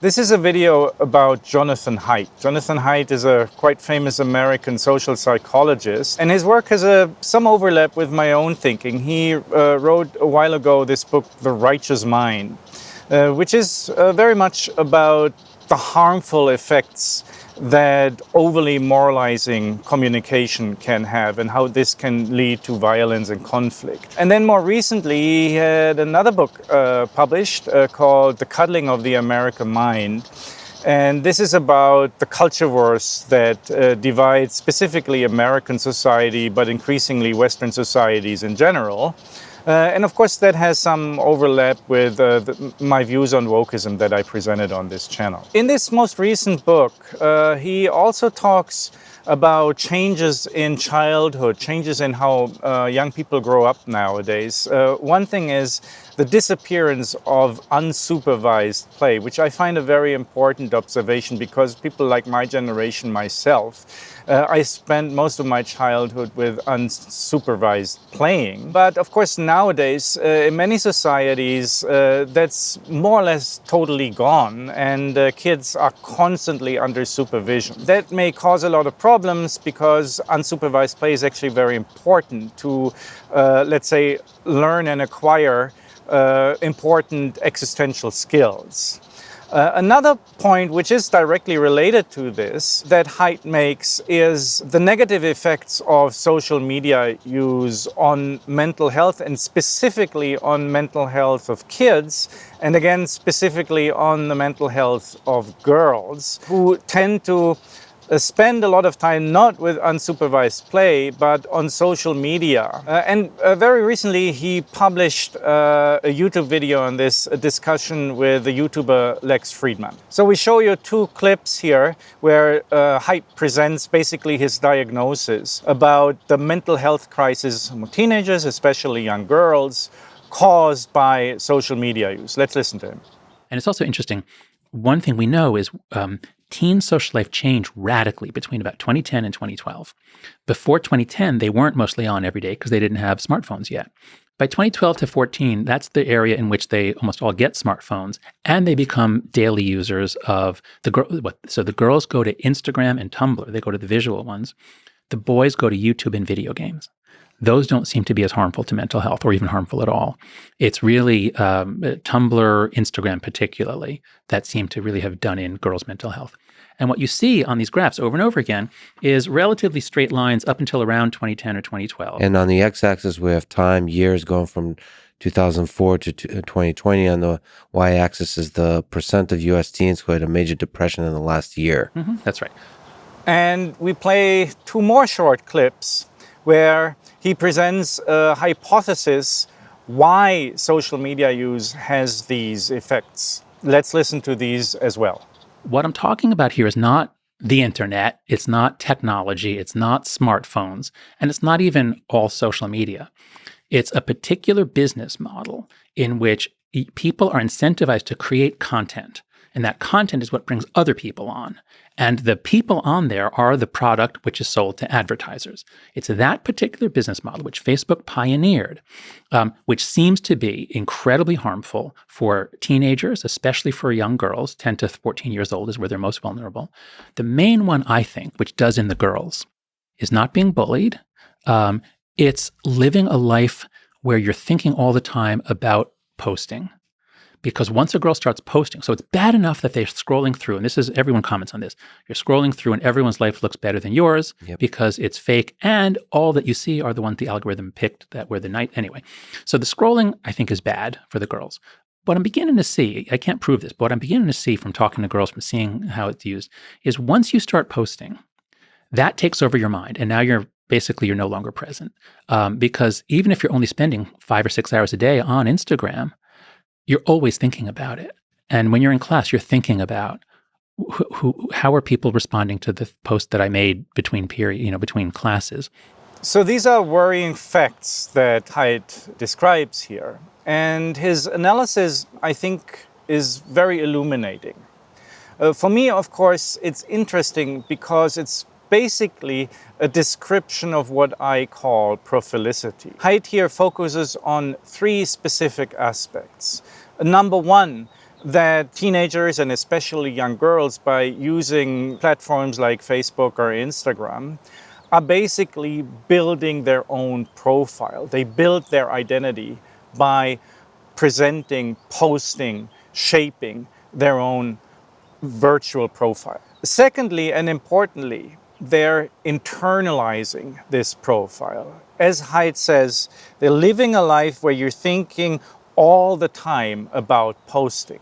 This is a video about Jonathan Haidt. Jonathan Haidt is a quite famous American social psychologist, and his work has some overlap with my own thinking. He wrote a while ago this book, The Righteous Mind, which is very much about the harmful effects that overly moralizing communication can have and how this can lead to violence and conflict. And then more recently, he had another book published called The Cuddling of the American Mind. And this is about the culture wars that divide specifically American society, but increasingly Western societies in general. And of course, that has some overlap with my views on wokeism that I presented on this channel. In this most recent book, he also talks about changes in childhood, changes in how young people grow up nowadays. One thing is the disappearance of unsupervised play, which I find a very important observation because people like my generation, myself, I spent most of my childhood with unsupervised playing. But of course, nowadays, in many societies, that's more or less totally gone, and kids are constantly under supervision. That may cause a lot of problems because unsupervised play is actually very important to, let's say, learn and acquire important existential skills. Another point which is directly related to this that Haidt makes is the negative effects of social media use on mental health, and specifically on mental health of kids, and again specifically on the mental health of girls who tend to spend a lot of time not with unsupervised play, but on social media. And very recently, he published a YouTube video on this, a discussion with the YouTuber Lex Friedman. So we show you two clips here where Haidt presents basically his diagnosis about the mental health crisis among teenagers, especially young girls, caused by social media use. Let's listen to him. And it's also interesting. One thing we know is teen social life changed radically between about 2010 and 2012. Before 2010, they weren't mostly on every day because they didn't have smartphones yet. By 2012 to 14, that's the area in which they almost all get smartphones, and they become daily users of so the girls go to Instagram and Tumblr. They go to the visual ones. The boys go to YouTube and video games. Those don't seem to be as harmful to mental health or even harmful at all. It's really Tumblr, Instagram particularly, that seem to really have done in girls' mental health. And what you see on these graphs over and over again is relatively straight lines up until around 2010 or 2012. And on the x-axis, we have time, years going from 2004 to 2020. On the y-axis is the percent of U.S. teens who had a major depression in the last year. Mm-hmm, that's right. And we play two more short clips where he presents a hypothesis why social media use has these effects. Let's listen to these as well. What I'm talking about here is not the internet, it's not technology, it's not smartphones, and it's not even all social media. It's a particular business model in which people are incentivized to create content. And that content is what brings other people on. And the people on there are the product which is sold to advertisers. It's that particular business model which Facebook pioneered, which seems to be incredibly harmful for teenagers, especially for young girls. 10 to 14 years old is where they're most vulnerable. The main one, I think, which does in the girls, is not being bullied. It's living a life where you're thinking all the time about posting. Because once a girl starts posting, so it's bad enough that they're scrolling through, and this is, everyone comments on this, you're scrolling through and everyone's life looks better than yours because it's fake, and all that you see are the ones the algorithm picked that were the night. Anyway, so the scrolling, I think, is bad for the girls. What I'm beginning to see, I can't prove this, but what I'm beginning to see from talking to girls, from seeing how it's used, is once you start posting, that takes over your mind, and now you're no longer present. Because even if you're only spending 5 or 6 hours a day on Instagram, you're always thinking about it. And when you're in class, you're thinking about how are people responding to the post that I made between classes. So these are worrying facts that Haidt describes here. And his analysis, I think, is very illuminating. For me, of course, it's interesting because it's basically a description of what I call profilicity. Haidt here focuses on 3 specific aspects. Number one, that teenagers and especially young girls, by using platforms like Facebook or Instagram, are basically building their own profile. They build their identity by presenting, posting, shaping their own virtual profile. Secondly, and importantly, they're internalizing this profile. As Haidt says, they're living a life where you're thinking all the time about posting.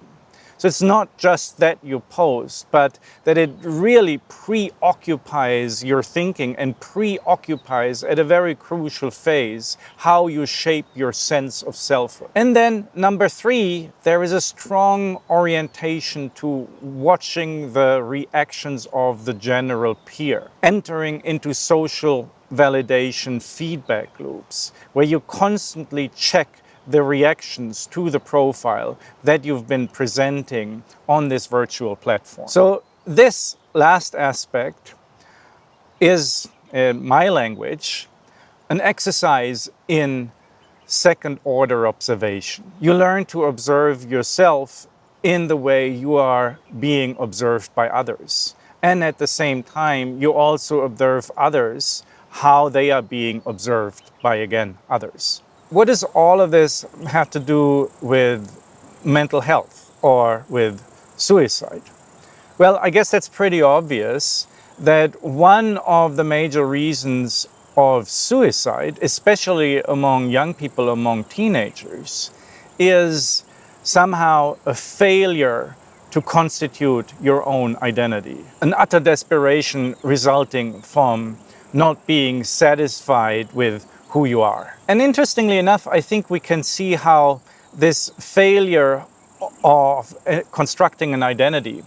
So it's not just that you post, but that it really preoccupies your thinking and preoccupies at a very crucial phase how you shape your sense of selfhood. And then number three, there is a strong orientation to watching the reactions of the general peer, entering into social validation feedback loops where you constantly check the reactions to the profile that you've been presenting on this virtual platform. So this last aspect is, in my language, an exercise in second order observation. You learn to observe yourself in the way you are being observed by others. And at the same time, you also observe others, how they are being observed by, again, others. What does all of this have to do with mental health or with suicide? Well, I guess that's pretty obvious that one of the major reasons of suicide, especially among young people, among teenagers, is somehow a failure to constitute your own identity. An utter desperation resulting from not being satisfied with who you are. And interestingly enough, I think we can see how this failure of constructing an identity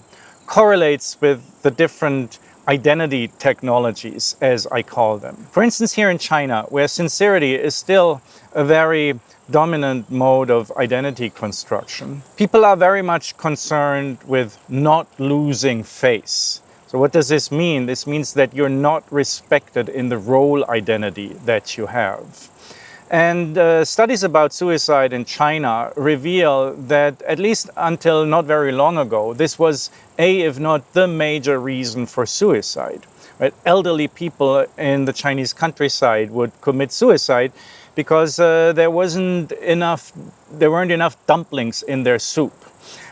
correlates with the different identity technologies, as I call them. For instance, here in China, where sincerity is still a very dominant mode of identity construction, people are very much concerned with not losing face. So what does this mean? This means that you're not respected in the role identity that you have. And studies about suicide in China reveal that, at least until not very long ago, this was if not the major reason for suicide. Right? Elderly people in the Chinese countryside would commit suicide because there weren't enough dumplings in their soup.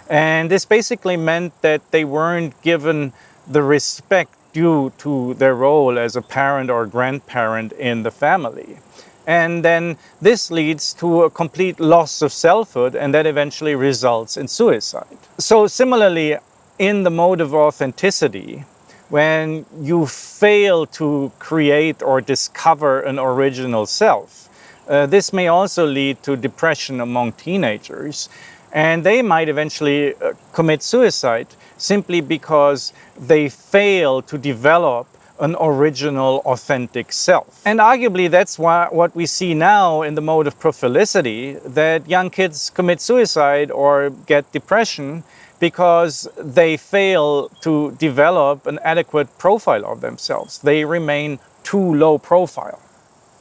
And this basically meant that they weren't given the respect due to their role as a parent or grandparent in the family. And then this leads to a complete loss of selfhood, and that eventually results in suicide. So similarly, in the mode of authenticity, when you fail to create or discover an original self, this may also lead to depression among teenagers, and they might eventually commit suicide simply because they fail to develop an original, authentic self. And arguably that's what we see now in the mode of profilicity, that young kids commit suicide or get depression because they fail to develop an adequate profile of themselves. They remain too low profile.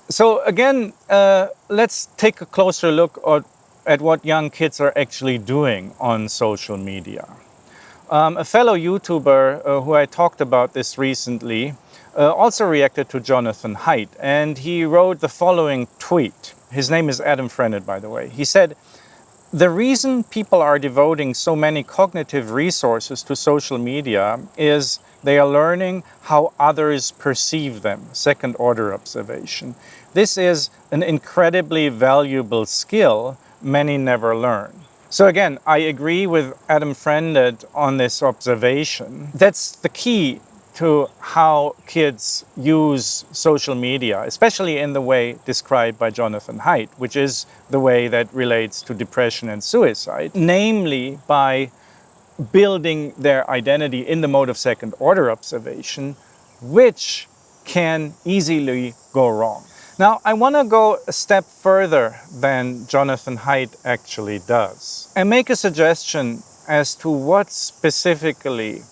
So again, let's take a closer look at what young kids are actually doing on social media. A fellow YouTuber who I talked about this recently also reacted to Jonathan Haidt, and he wrote the following tweet. His name is Adam Frennett, by the way. He said, "The reason people are devoting so many cognitive resources to social media is they are learning how others perceive them, second order observation. This is an incredibly valuable skill many never learn." So again, I agree with Adam Frennett on this observation. That's the key to how kids use social media, especially in the way described by Jonathan Haidt, which is the way that relates to depression and suicide, namely by building their identity in the mode of second order observation, which can easily go wrong. Now, I want to go a step further than Jonathan Haidt actually does and make a suggestion as to what specifically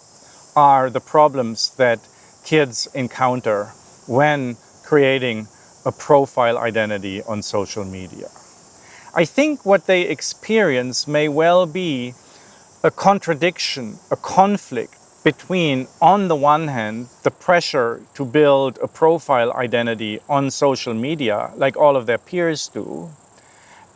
are the problems that kids encounter when creating a profile identity on social media. I think what they experience may well be a contradiction, a conflict between, on the one hand, the pressure to build a profile identity on social media, like all of their peers do,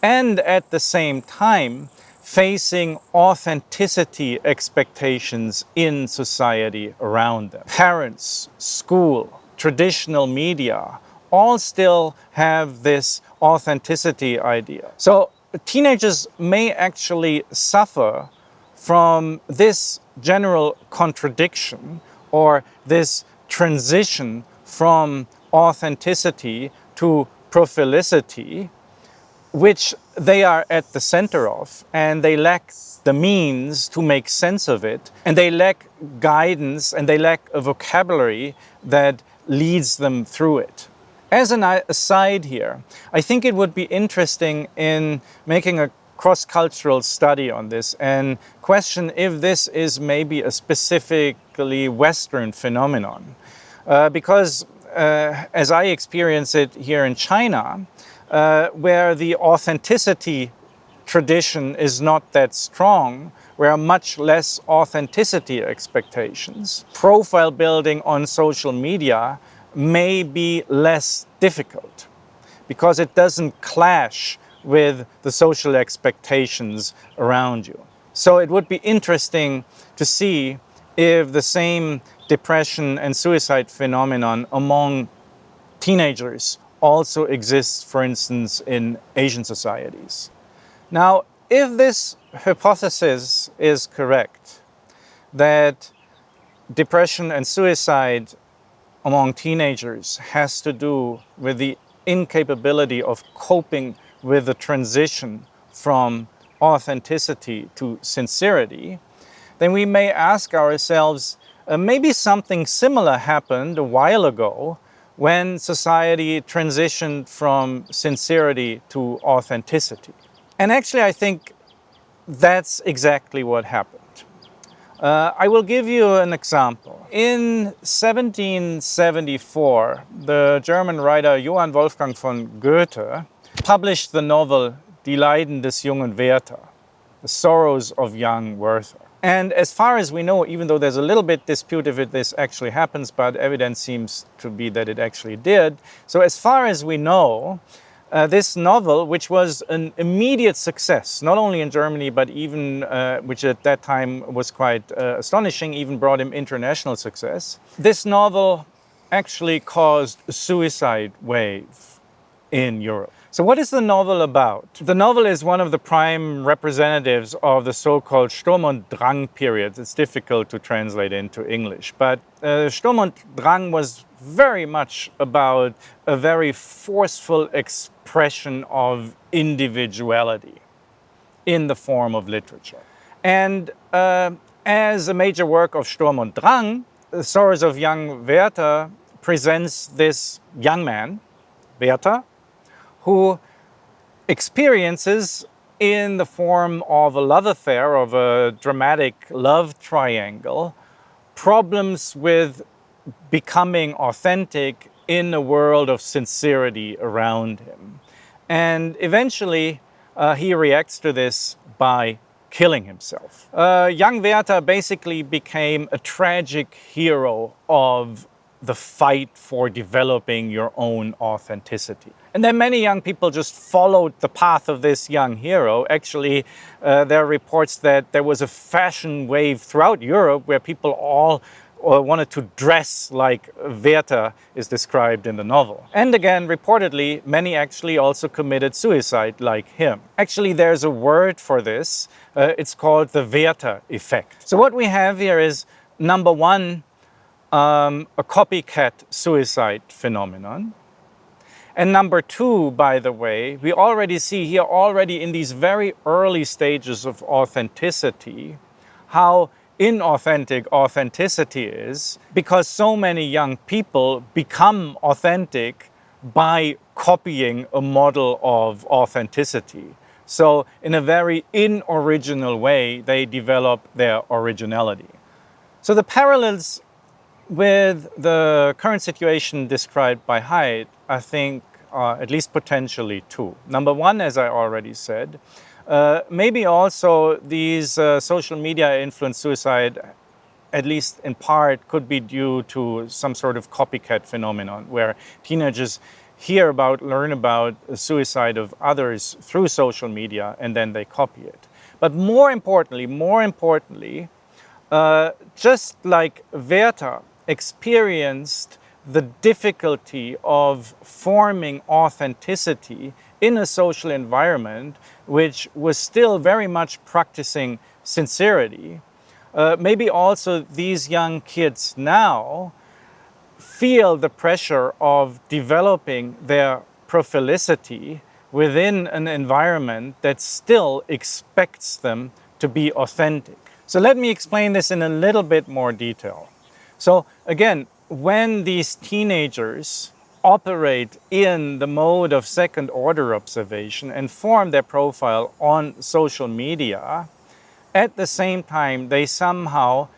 and at the same time, facing authenticity expectations in society around them. Parents, school, traditional media, all still have this authenticity idea. So teenagers may actually suffer from this general contradiction or this transition from authenticity to profilicity, which they are at the center of, and they lack the means to make sense of it, and they lack guidance, and they lack a vocabulary that leads them through it. As an aside here, I think it would be interesting in making a cross-cultural study on this and question if this is maybe a specifically Western phenomenon. Because as I experience it here in China, where the authenticity tradition is not that strong, where much less authenticity expectations, profile building on social media may be less difficult because it doesn't clash with the social expectations around you. So it would be interesting to see if the same depression and suicide phenomenon among teenagers also exists, for instance, in Asian societies. Now, if this hypothesis is correct, that depression and suicide among teenagers has to do with the incapability of coping with the transition from authenticity to sincerity, then we may ask ourselves, maybe something similar happened a while ago when society transitioned from sincerity to authenticity. And actually, I think that's exactly what happened. I will give you an example. In 1774, the German writer Johann Wolfgang von Goethe published the novel Die Leiden des jungen Werther, The Sorrows of Young Werther. And as far as we know, even though there's a little bit dispute if this actually happens, but evidence seems to be that it actually did. So as far as we know, this novel, which was an immediate success, not only in Germany, but even, which at that time was quite astonishing, even brought him international success. This novel actually caused a suicide wave in Europe. So what is the novel about? The novel is one of the prime representatives of the so-called Sturm und Drang period. It's difficult to translate into English, but Sturm und Drang was very much about a very forceful expression of individuality in the form of literature. And as a major work of Sturm und Drang, The Sorrows of Young Werther presents this young man, Werther, who experiences in the form of a love affair, of a dramatic love triangle, problems with becoming authentic in a world of sincerity around him. And eventually, he reacts to this by killing himself. Young Werther basically became a tragic hero of the fight for developing your own authenticity. And then many young people just followed the path of this young hero. Actually, there are reports that there was a fashion wave throughout Europe where people all wanted to dress like Werther is described in the novel. And again, reportedly, many actually also committed suicide like him. Actually, there's a word for this. It's called the Vieta Effect. So what we have here is, number one, a copycat suicide phenomenon. And number two, by the way, we already see here already in these very early stages of authenticity, how inauthentic authenticity is, because so many young people become authentic by copying a model of authenticity. So in a very unoriginal way, they develop their originality. So the parallels with the current situation described by Haidt, I think, are at least potentially two. Number one, as I already said, Maybe also these social media influenced suicide, at least in part, could be due to some sort of copycat phenomenon where teenagers learn about the suicide of others through social media and then they copy it. But more importantly, just like Vieta experienced the difficulty of forming authenticity in a social environment which was still very much practicing sincerity, maybe also these young kids now feel the pressure of developing their profilicity within an environment that still expects them to be authentic. So let me explain this in a little bit more detail. So again, when these teenagers operate in the mode of second order observation and form their profile on social media, at the same time they somehow,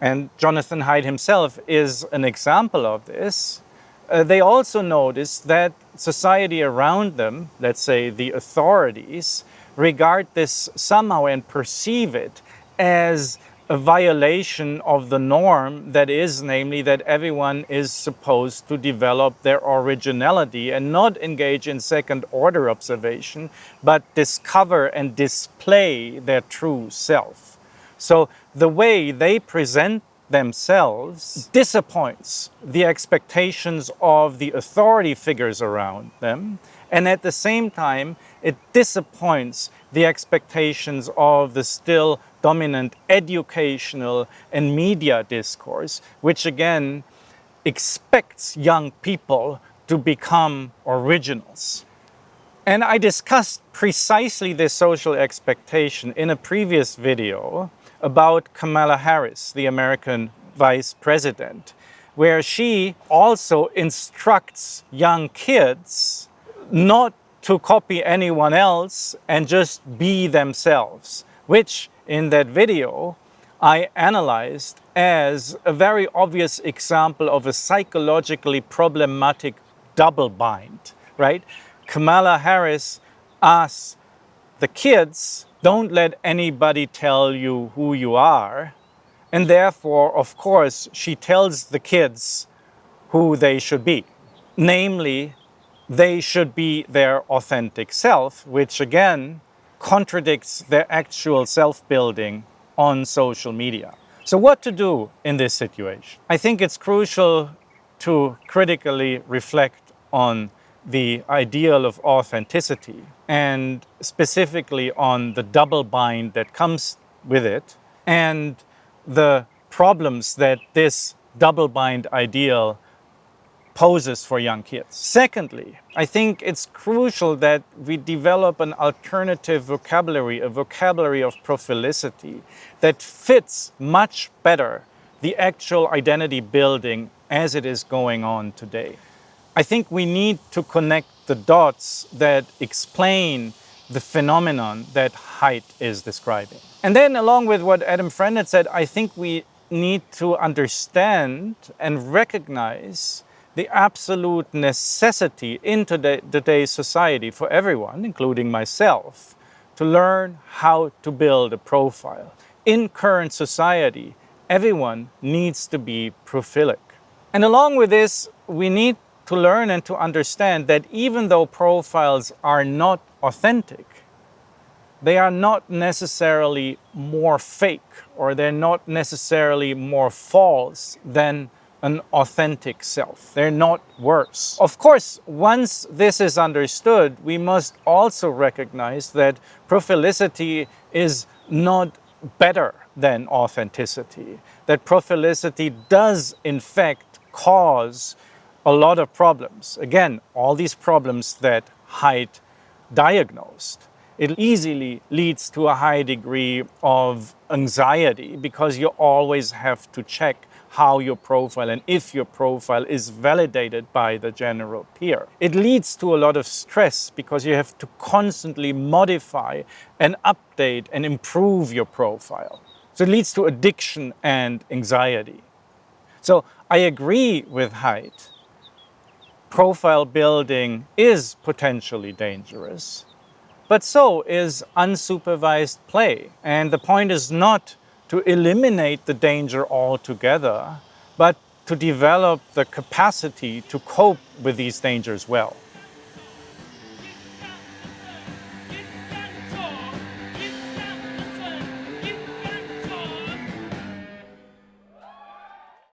and Jonathan Haidt himself is an example of this, they also notice that society around them, let's say the authorities, regard this somehow and perceive it as a violation of the norm that is, namely, that everyone is supposed to develop their originality and not engage in second order observation, but discover and display their true self. So the way they present themselves disappoints the expectations of the authority figures around them, and at the same time it disappoints the expectations of the still dominant educational and media discourse, which again expects young people to become originals. And I discussed precisely this social expectation in a previous video about Kamala Harris, the American vice president, where she also instructs young kids not to copy anyone else and just be themselves, which in that video I analyzed as a very obvious example of a psychologically problematic double bind, right? Kamala Harris asks the kids, don't let anybody tell you who you are. And therefore, of course, she tells the kids who they should be. Namely, they should be their authentic self, which again contradicts their actual self-building on social media. So what to do in this situation? I think it's crucial to critically reflect on the ideal of authenticity and specifically on the double bind that comes with it and the problems that this double bind ideal poses for young kids. Secondly, I think it's crucial that we develop an alternative vocabulary, a vocabulary of profilicity that fits much better the actual identity building as it is going on today. I think we need to connect the dots that explain the phenomenon that Haidt is describing. And then along with what Adam Friend had said, I think we need to understand and recognize the absolute necessity in today's society for everyone, including myself, to learn how to build a profile. In current society, everyone needs to be profilic. And along with this, we need to learn and to understand that even though profiles are not authentic, they are not necessarily more fake or they're not necessarily more false than an authentic self. They're not worse. Of course, once this is understood, we must also recognize that profilicity is not better than authenticity. That profilicity does in fact cause a lot of problems. Again, all these problems that Haidt diagnosed. It easily leads to a high degree of anxiety because you always have to check how your profile and if your profile is validated by the general peer. It leads to a lot of stress because you have to constantly modify and update and improve your profile. So it leads to addiction and anxiety. So I agree with Haidt. Profile building is potentially dangerous, But so is unsupervised play. And the point is not to eliminate the danger altogether, but to develop the capacity to cope with these dangers well.